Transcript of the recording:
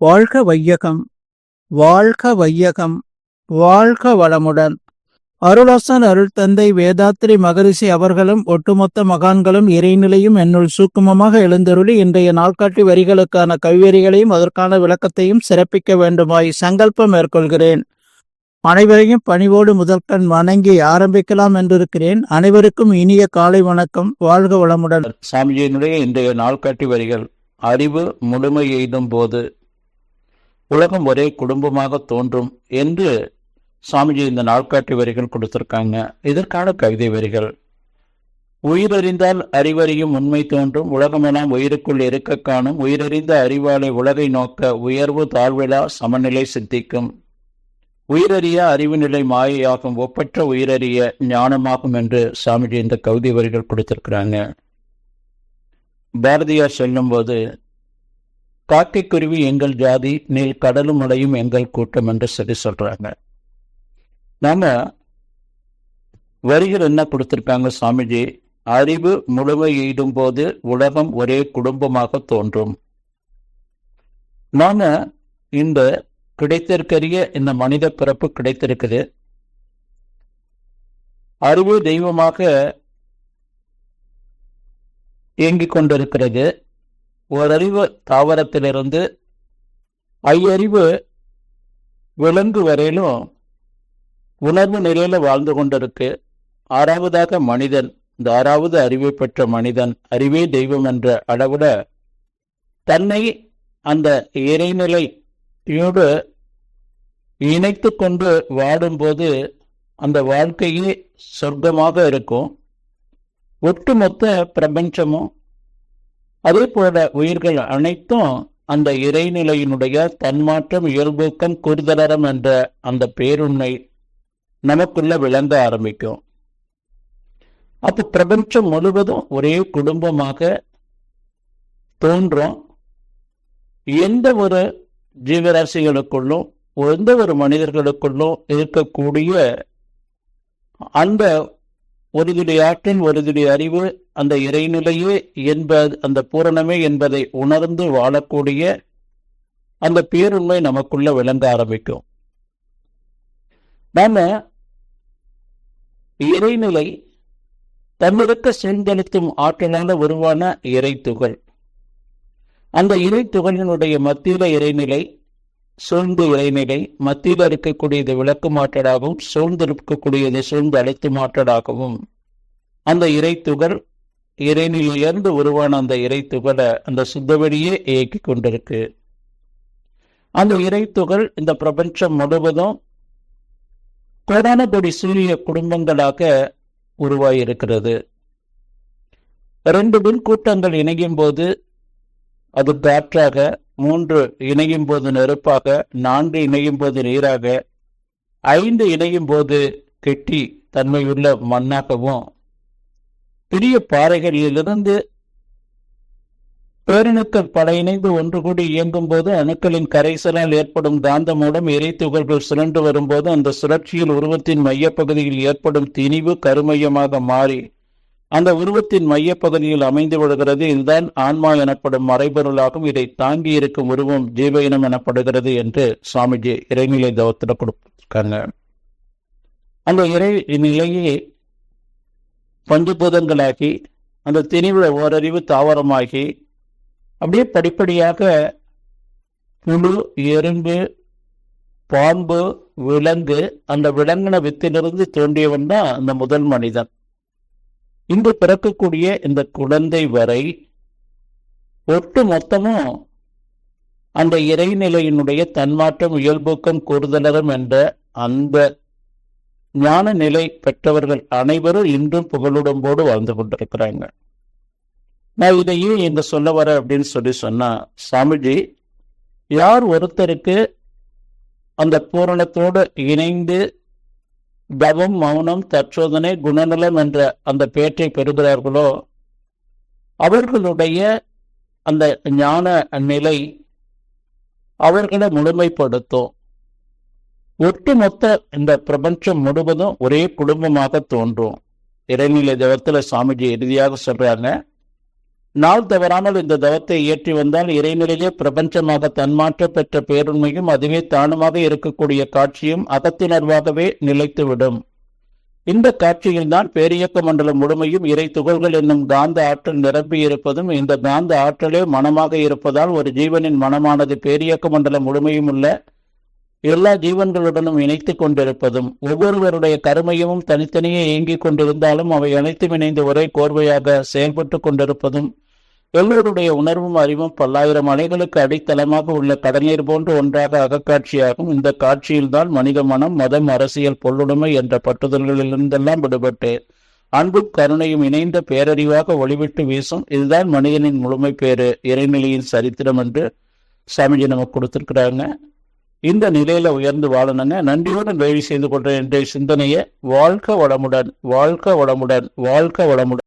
வாழ்க வையகம், வாழ்க வையகம், வாழ்க வளமுடன். அருளாசன் அருள் தந்தை வேதாத்ரி மகரிஷி அவர்களும் ஒட்டுமொத்த மகான்களும் இறைநிலையும் என்னுள் சூக்குமமாக எழுந்தருளி இன்றைய நாள்காட்டி வரிகளுக்கான கவிவரிகளையும் அதற்கான விளக்கத்தையும் சிறப்பிக்க வேண்டுமாய் சங்கல்பம் மேற்கொள்கிறேன். அனைவரையும் பணிவோடு முதற்கண் வணங்கி ஆரம்பிக்கலாம் என்றிருக்கிறேன். அனைவருக்கும் இனிய காலை வணக்கம். வாழ்க வளமுடன். சாமிஜியினுடைய இன்றைய நாள்காட்டி வரிகள். அறிவு முழுமை எய்தும் போது உலகம் ஒரே குடும்பமாக தோன்றும் என்று சாமிஜி இந்த நாள்காட்டி வரிகள் கொடுத்திருக்காங்க. இதற்கான கவிதை வரிகள். உயிரறிந்தால் அறிவறியும் உண்மை தோன்றும், உலகமெல்லாம் உயிருக்குள் இருக்க காணும், உயிரறிந்த அறிவாலை உலகை நோக்க உயர்வு தாழ்விலா சமநிலை சித்திக்கும், உயிரறிய அறிவு நிலை மாயையாகும், ஒப்பற்ற உயிரறிய ஞானமாகும் என்று சாமிஜி இந்த கவிதை வரிகள் கொடுத்திருக்கிறாங்க. பாரதியார் சொல்லும் போது, காக்கைக்குருவி எங்கள் ஜாதி, நீல் கடலும் மலையும் எங்கள் கூட்டம் என்று சொல்றாங்க. நாம வரிகள் என்ன கொடுத்திருக்காங்க சாமிஜி? அறிவு முழுமை எய்தும் போது உலகம் ஒரே குடும்பமாக தோன்றும். நாம இந்த கிடைத்திருக்கிற இந்த மனித பிறப்பு கிடைத்திருக்குது. அறிவு தெய்வமாக இயங்கிக் கொண்டிருக்கிறது. ஓரறிவு தாவரத்திலிருந்து ஐயறிவு விலங்கு வரையிலும் உணர்வு நிலையில வாழ்ந்து கொண்டிருக்கு. ஆறாவதாக மனிதன். இந்த ஆறாவது அறிவை பெற்ற மனிதன் அறிவே தெய்வம் என்ற அளவுல தன்னை அந்த இறைநிலையோடு இணைத்து கொண்டு வாடும்போது அந்த வாழ்க்கையே சொர்க்கமாக இருக்கும். ஒட்டுமொத்த பிரபஞ்சமும் அதே போல உயிர்கள் அனைத்தும் அந்த இறைநிலையினுடைய தன்மாற்றம் இயல்பூக்கம் கூறுதலரம் என்ற அந்த பேருண்மை நமக்குள்ள விளங்க ஆரம்பிக்கும். அப்ப பிரபஞ்சம் முழுவதும் ஒரே குடும்பமாக தோன்றும். எந்த ஒரு ஜீவராசிகளுக்குள்ளும் எந்த ஒரு மனிதர்களுக்குள்ளும் இருக்கக்கூடிய அந்த ஒரு துளி ஆற்றல், ஒரு துளி அறிவு, அந்த இறைநிலையே அந்த பூரணமே என்பதை உணர்ந்து வாழக்கூடிய அந்த பேருண்மை நமக்குள்ள விளங்க ஆரம்பிக்கும். நாம இறைநிலை தன்னிறக்க செஞ்செலுத்தும் ஆற்றலான உருவான இறை துகள். அந்த இறை துகளினுடைய மத்தியில இறைநிலை, சூழ்ந்து இறைநிலை, மத்தியில் இருக்கக்கூடியது விளக்கும் ஆற்றலாகவும் சூழ்ந்திருக்கக்கூடியது சூழ்ந்து அழைத்தும் ஆற்றலாகவும் அந்த இறை துகள் இறைநிலையிலிருந்து உருவான அந்த இறை துகளை அந்த சுத்தவெளியே இயக்கி கொண்டிருக்கு. அந்த இறை துகள் இந்த பிரபஞ்சம் முழுவதும் கோடான கோடி சூரிய குடும்பங்களாக உருவாயிருக்கிறது. 2 விண்கூட்டங்கள் இணையும் போது அது காற்றாக, 3 இணையும் போது நெருப்பாக, 4 இணையும் போது நீராக, 5 இணையும் போது கெட்டி தன்மையுள்ள மண்ணாகவும், பெரிய பாறைகளிலிருந்து பேரணுக்கள் பல இணைந்து ஒன்று கூடி இயங்கும் போது அணுக்களின் கரைசலால் ஏற்படும் காந்த மூலம் இறை துகள்கள் சுழன்று வரும்போது அந்த சுழற்சியில் உருவத்தின் மையப்பகுதியில் ஏற்படும் திணிவு கருமையமாக மாறி அந்த உருவத்தின் மையப்பகுதியில் அமைந்து விடுகிறது. இதுதான் ஆன்மா எனப்படும் மறைபொருளாகும். இதை தாங்கி இருக்கும் உருவம் ஜீவ இனம் எனப்படுகிறது என்று சுவாமிஜி இறைநிலை தவத்தில் கொடுத்திருக்காங்க. அந்த இறை நிலையை பஞ்சபூதங்களாக்கி அந்த திணிவுல ஓரறிவு தாவரமாகி அப்படியே படிப்படியாக புழு, எறும்பு, பாம்பு, விலங்கு, அந்த விலங்கின வித்திலிருந்து தோன்றியவன் தான் அந்த முதல் மனிதன். இன்று பிறக்கக்கூடிய இந்த குழந்தை வரை ஒட்டு மொத்தமும் அந்த இறைநிலையினுடைய தன்மாற்றம் இயல்பூக்கம் கூறுதலரம் என்ற அந்த ஞான நிலை பெற்றவர்கள் அனைவரும் இன்றும் புகழுடம்போடு வாழ்ந்து கொண்டிருக்கிறாங்க. நான் இதையே எங்க சொல்ல வர அப்படின்னு சொன்னா, சாமிஜி யார் ஒருத்தருக்கு அந்த பூரணத்தோடு இணைந்து தவம், மௌனம், தற்சோதனை, குணநலம் என்ற அந்த பேற்றை பெறுகிறார்களோ அவர்களுடைய அந்த ஞான நிலை அவர்களை முழுமைப்படுத்தும். ஒட்டுமொத்த இந்த பிரபஞ்சம் முழுவதும் ஒரே குடும்பமாக தோன்றும். இறைநிலை தவத்துல சாமிஜி இறுதியாக சொல்றாங்க, நாள் தவறாமல் இந்த தவத்தை இயற்றி வந்தால் இறைநிலையே பிரபஞ்சமாக தன்மாற்ற பெற்ற பேருண்மையும் அதுவே தானுமாக இருக்கக்கூடிய காட்சியும் அகத்தினர்வாகவே நிலைத்துவிடும். இந்த காட்சியில்தான் பேரியக்க மண்டலம் முழுமையும் இறை துகள்கள் என்னும் காந்த ஆற்றல் நிரம்பி இருப்பதும், இந்த காந்த ஆற்றலே மனமாக இருப்பதால் ஒரு ஜீவனின் மனமானது பேரியக்க மண்டலம் முழுமையும் உள்ள எல்லா ஜீவன்களுடனும் இணைத்து கொண்டிருப்பதும், ஒவ்வொருவருடைய கருமையமும் தனித்தனியே இயங்கிக் கொண்டிருந்தாலும் அவை அனைத்தும் இணைந்து ஒரே கோர்வையாக செயல்பட்டு கொண்டிருப்பதும், எல்லோருடைய உணர்வும் அறிவும் பல்லாயிரம் அலைகளுக்கு அடித்தளமாக உள்ள கடநீர் போன்று ஒன்றாக அகக்காட்சியாகும். இந்த காட்சியில்தான் மனித மனம், மதம், அரசியல், பொருளுடைமை என்ற பட்டுதல்களிலிருந்தெல்லாம் விடுபட்டு அன்பும் கருணையும் இணைந்த பேரறிவாக ஒளிவிட்டு வீசும். இதுதான் மனிதனின் முழுமை பேறு, இறைநிலையின் சரித்திரம் என்று சாமிஜி நமக்கு கொடுத்திருக்கிறாங்க. இந்த நிலையில உயர்ந்து வாழணுங்க. நன்றியுடன் வேலை செய்து கொண்ட இன்றைய சிந்தனையை வாழ்க வளமுடன், வாழ்க வளமுடன், வாழ்க வளமுடன்.